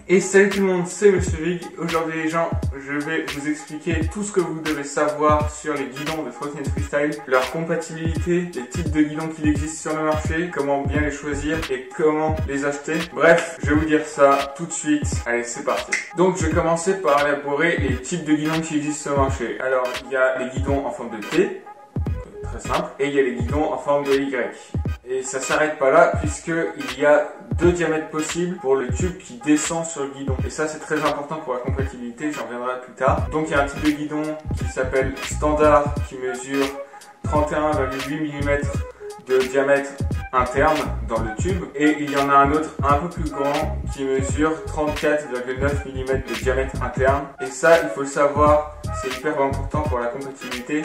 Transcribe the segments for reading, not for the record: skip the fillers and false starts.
Et salut tout le monde, c'est Monsieur Vig. Aujourd'hui les gens, je vais vous expliquer tout ce que vous devez savoir sur les guidons de trottinette freestyle, leur compatibilité, les types de guidons qu'il existe sur le marché, comment bien les choisir et comment les acheter. Bref, je vais vous dire ça tout de suite. Allez, c'est parti. Donc je vais commencer par élaborer les types de guidons qui existent sur le marché. Alors, il y a les guidons en forme de T, très simple, et il y a les guidons en forme de Y. Et ça s'arrête pas là puisqu'il y a deux diamètres possibles pour le tube qui descend sur le guidon. Et ça c'est très important pour la compatibilité, j'en reviendrai plus tard. Donc il y a un type de guidon qui s'appelle standard qui mesure 31,8 mm de diamètre interne dans le tube. Et il y en a un autre un peu plus grand qui mesure 34,9 mm de diamètre interne. Et ça il faut le savoir, c'est hyper important pour la compatibilité.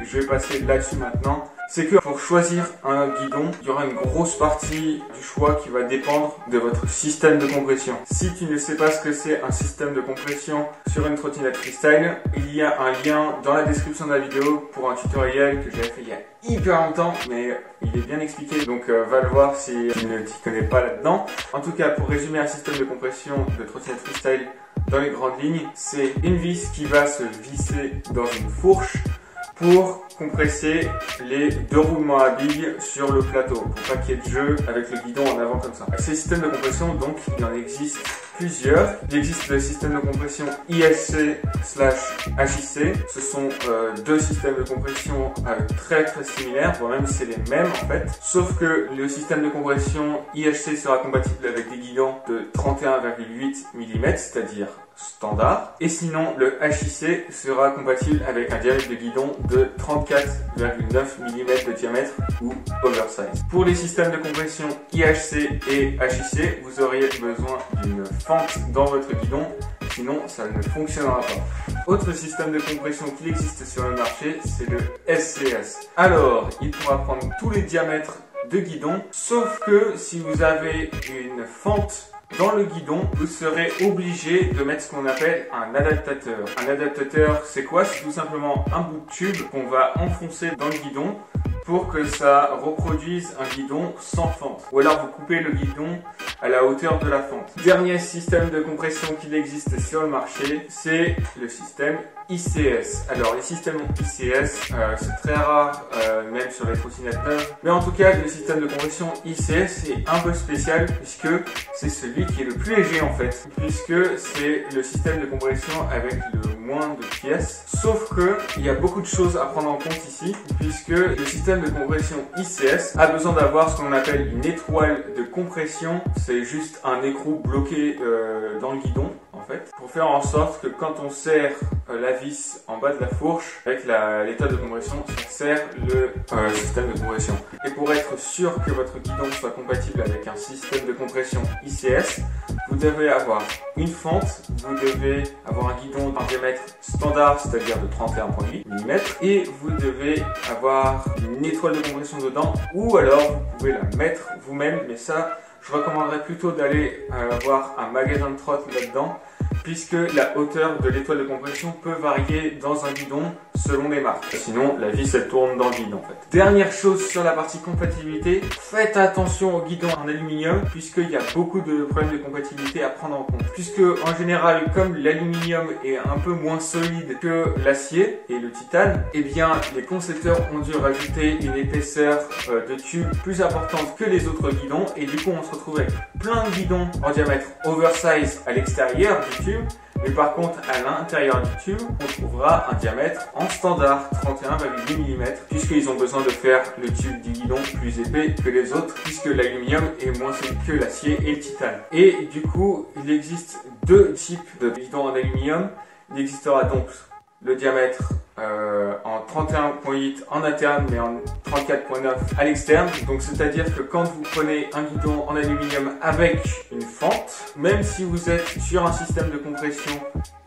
Je vais passer là-dessus maintenant. C'est que pour choisir un guidon, il y aura une grosse partie du choix qui va dépendre de votre système de compression. Si tu ne sais pas ce que c'est un système de compression sur une trottinette freestyle, il y a un lien dans la description de la vidéo pour un tutoriel que j'avais fait il y a hyper longtemps, mais il est bien expliqué, donc va le voir si tu ne t'y connais pas là-dedans. En tout cas, pour résumer un système de compression de trottinette freestyle dans les grandes lignes, c'est une vis qui va se visser dans une fourche pour compresser les deux roulements à billes sur le plateau, pour pas qu'il y ait de jeu avec le guidon en avant comme ça. Ces systèmes de compression, donc, il en existe plusieurs. Il existe le système de compression IHC/HIC. Ce sont deux systèmes de compression très similaires, voire même c'est les mêmes en fait. Sauf que le système de compression IHC sera compatible avec des guidons de 31,8 mm, c'est-à-dire standard. Et sinon, le HIC sera compatible avec un diamètre de guidon de 34,9 mm de diamètre ou oversize. Pour les systèmes de compression IHC et HIC, vous auriez besoin d'une fente dans votre guidon, sinon ça ne fonctionnera pas. Autre système de compression qui existe sur le marché, c'est le SCS. Alors, il pourra prendre tous les diamètres de guidon, sauf que si vous avez une fente dans le guidon, vous serez obligé de mettre ce qu'on appelle un adaptateur. Un adaptateur, c'est quoi? C'est tout simplement un bout de tube qu'on va enfoncer dans le guidon pour que ça reproduise un guidon sans fente. Ou alors vous coupez le guidon à la hauteur de la fente. Dernier système de compression qu'il existe sur le marché, c'est le système ICS. Alors les systèmes ICS, c'est très rare, même sur les trottinettes neuves. Mais en tout cas, le système de compression ICS est un peu spécial puisque c'est celui qui est le plus léger en fait. Puisque c'est le système de compression avec le moins de pièces. Sauf que il y a beaucoup de choses à prendre en compte ici, puisque le système de compression ICS a besoin d'avoir ce qu'on appelle une étoile de compression. C'est juste un écrou bloqué dans le guidon en fait, pour faire en sorte que quand on serre la vis en bas de la fourche avec l'étoile de compression, ça serre le système de compression. Et pour être sûr que votre guidon soit compatible avec un système de compression ICS, vous devez avoir une fente, vous devez avoir un guidon d'un diamètre standard, c'est-à-dire de 31,8 mm, et vous devez avoir une étoile de compression dedans, ou alors vous pouvez la mettre vous-même, mais ça, je recommanderais plutôt d'aller avoir un magasin de trotte là-dedans, puisque la hauteur de l'étoile de compression peut varier dans un guidon selon les marques. Sinon, la vis elle tourne dans le vide en fait. Dernière chose sur la partie compatibilité, faites attention au guidon en aluminium, puisqu'il y a beaucoup de problèmes de compatibilité à prendre en compte. Puisque en général, comme l'aluminium est un peu moins solide que l'acier et le titane, eh bien les concepteurs ont dû rajouter une épaisseur de tube plus importante que les autres guidons, et du coup on se retrouve avec plein de guidons en diamètre oversize à l'extérieur du tube, mais par contre à l'intérieur du tube on trouvera un diamètre en standard 31,8 mm, puisqu'ils ont besoin de faire le tube du guidon plus épais que les autres, puisque l'aluminium est moins solide que l'acier et le titane. Et du coup il existe deux types de guidons en aluminium. Il existera donc le diamètre en 31,8 en interne, mais en 34,9 à l'externe. Donc c'est-à-dire que quand vous prenez un guidon en aluminium avec une fente, même si vous êtes sur un système de compression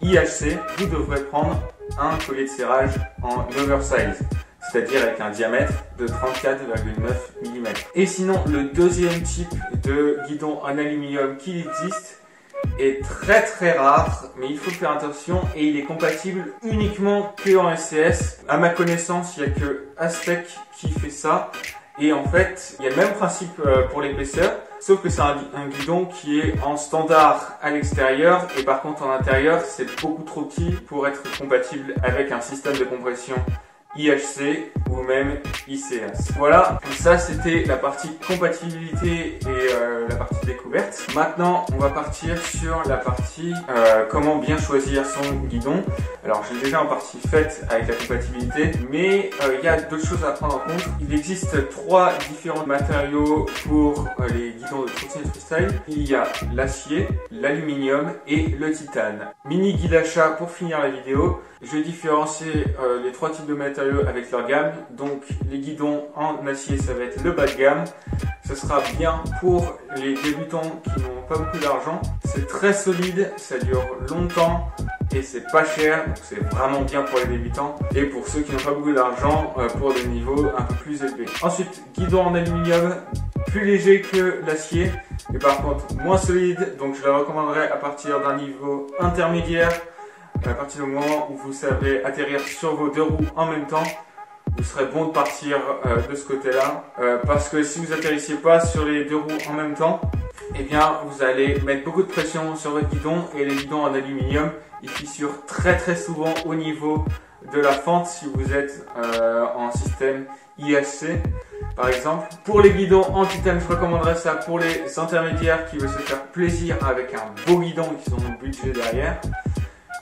IHC, vous devrez prendre un collier de serrage en oversize, c'est-à-dire avec un diamètre de 34,9 mm. Et sinon, le deuxième type de guidon en aluminium qui existe est très très rare, mais il faut faire attention, et il est compatible uniquement que en SCS. À ma connaissance, il n'y a que Aztec qui fait ça, et en fait il y a le même principe pour l'épaisseur, sauf que c'est un guidon qui est en standard à l'extérieur et par contre en intérieur c'est beaucoup trop petit pour être compatible avec un système de compression IHC ou même ICS. Voilà, ça c'était la partie compatibilité et la partie découverte. Maintenant on va partir sur la partie comment bien choisir son guidon. Alors j'ai déjà en partie faite avec la compatibilité, mais il y a d'autres choses à prendre en compte. Il existe 3 différents matériaux pour les guidons de trottinette freestyle. Il y a l'acier, l'aluminium et le titane. Mini guide achat pour finir la vidéo. Je vais différencier les 3 types de matériaux avec leur gamme. Donc les guidons en acier, ça va être le bas de gamme. Ce sera bien pour les débutants qui n'ont pas beaucoup d'argent. C'est très solide, ça dure longtemps et c'est pas cher. Donc c'est vraiment bien pour les débutants. Et pour ceux qui n'ont pas beaucoup d'argent, pour des niveaux un peu plus élevés. Ensuite, guidon en aluminium, plus léger que l'acier. Mais par contre moins solide. Donc je le recommanderais à partir d'un niveau intermédiaire. À partir du moment où vous savez atterrir sur vos 2 roues en même temps, vous serez bon de partir de ce côté-là. Parce que si vous atterrissiez pas sur les 2 roues en même temps, eh bien vous allez mettre beaucoup de pression sur votre guidon et les guidons en aluminium, ils fissurent très souvent au niveau de la fente si vous êtes en système IHC. Par exemple, pour les guidons en titane, je recommanderais ça pour les intermédiaires qui veulent se faire plaisir avec un beau guidon qui sont au budget derrière.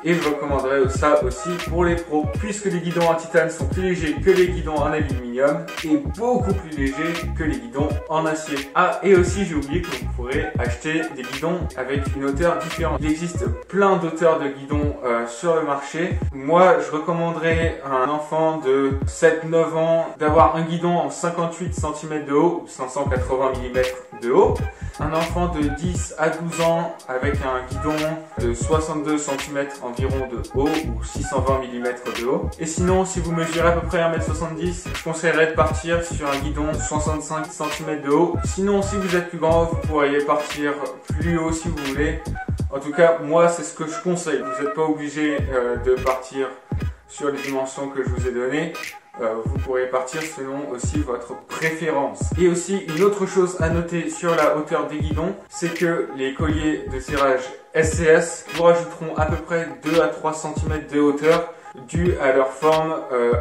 Et je recommanderais ça aussi pour les pros, puisque les guidons en titane sont plus légers que les guidons en aluminium et beaucoup plus légers que les guidons en acier. Ah, et aussi j'ai oublié que vous pourrez acheter des guidons avec une hauteur différente. Il existe plein d'auteurs de guidons sur le marché. Moi, je recommanderais à un enfant de 7-9 ans d'avoir un guidon en 58 cm de haut ou 580 mm de haut. Un enfant de 10 à 12 ans avec un guidon de 62 cm environ de haut ou 620 mm de haut. Et sinon, si vous mesurez à peu près 1m70, je conseillerais de partir sur un guidon de 65 cm de haut. Sinon, si vous êtes plus grand, vous pourriez partir plus haut si vous voulez. En tout cas, moi, c'est ce que je conseille. Vous n'êtes pas obligé de partir sur les dimensions que je vous ai données. Vous pourrez partir selon aussi votre préférence. Et aussi une autre chose à noter sur la hauteur des guidons, c'est que les colliers de serrage SCS vous rajouteront à peu près 2 à 3 cm de hauteur dû à leur forme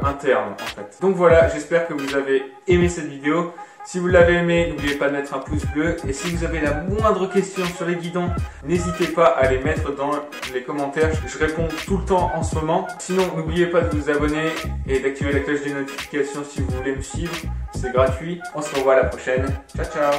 interne en fait. Donc voilà, j'espère que vous avez aimé cette vidéo. Si vous l'avez aimé, n'oubliez pas de mettre un pouce bleu. Et si vous avez la moindre question sur les guidons, n'hésitez pas à les mettre dans les commentaires. Je réponds tout le temps en ce moment. Sinon, n'oubliez pas de vous abonner et d'activer la cloche des notifications si vous voulez me suivre. C'est gratuit. On se revoit à la prochaine. Ciao, ciao!